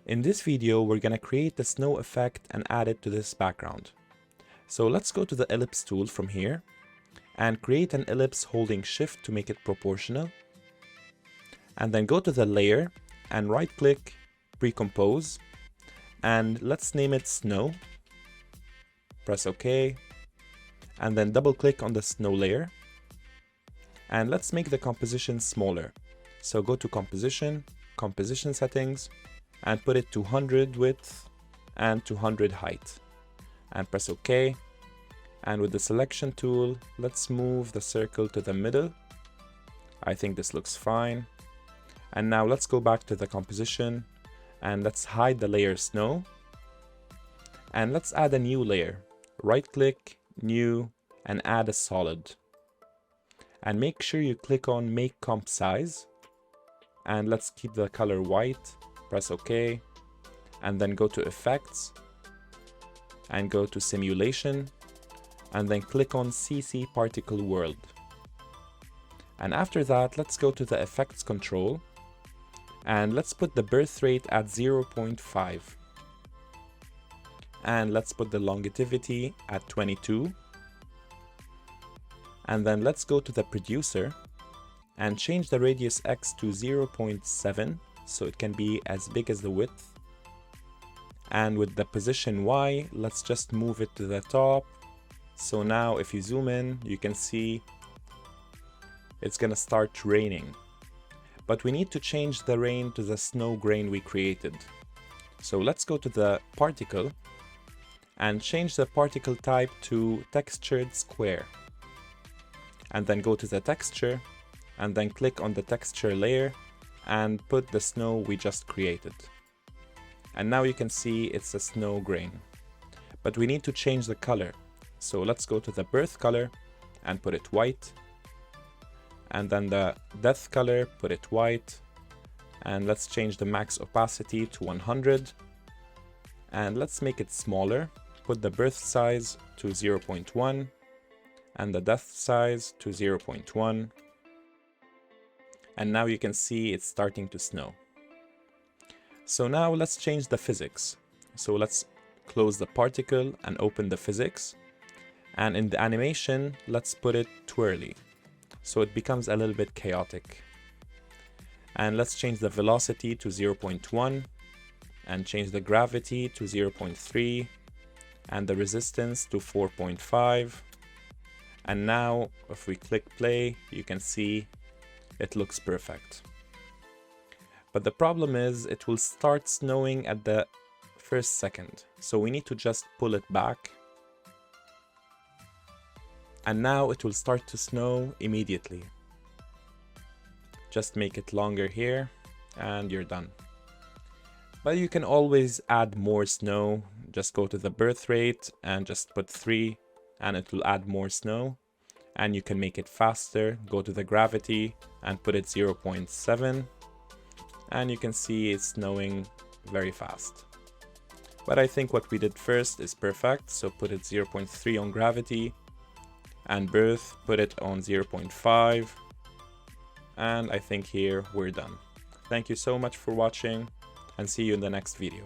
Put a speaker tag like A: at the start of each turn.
A: In this video, we're going to create the snow effect and add it to this background. So let's go to the ellipse tool from here and create an ellipse holding shift to make it proportional. And then go to the layer and right click, pre-compose, and let's name it snow. Press OK, and then double click on the snow layer. And let's make the composition smaller. So go to composition, composition settings, and put it to 100 width and 200 height. And press OK. And with the selection tool, let's move the circle to the middle. I think this looks fine. And now let's go back to the composition and let's hide the layer snow. And let's add a new layer. Right click, new, and add a solid. And make sure you click on make comp size. And let's keep the color white. Press OK. And then go to effects. And go to simulation. And then click on CC particle world. And after that, let's go to the effects control. And let's put the birth rate at 0.5. And let's put the longevity at 22. And then let's go to the producer and change the radius X to 0.7 so it can be as big as the width. And with the position Y, let's just move it to the top. So now if you zoom in, you can see it's gonna start raining. But we need to change the rain to the snow grain we created. So let's go to the particle and change the particle type to textured square. And then go to the texture and then click on the texture layer and put the snow we just created. And now you can see it's a snow grain. But we need to change the color. So let's go to the birth color and put it white. And then the death color, put it white. And let's change the max opacity to 100. And let's make it smaller. Put the birth size to 0.1 and the death size to 0.1. And now you can see it's starting to snow. So now let's change the physics. So let's close the particle and open the physics. And in the animation, let's put it twirly. So it becomes a little bit chaotic. And let's change the velocity to 0.1 and change the gravity to 0.3 and the resistance to 4.5. And now if we click play, you can see it looks perfect. But the problem is it will start snowing at the first second. So we need to just pull it back. And now it will start to snow immediately. Just make it longer here and you're done. But you can always add more snow. Just go to the birth rate and just put 3 and it will add more snow. And you can make it faster. Go to the gravity and put it 0.7. And you can see it's snowing very fast. But I think what we did first is perfect. So put it 0.3 on gravity. And birth, put it on 0.5. And I think here we're done. Thank you so much for watching and see you in the next video.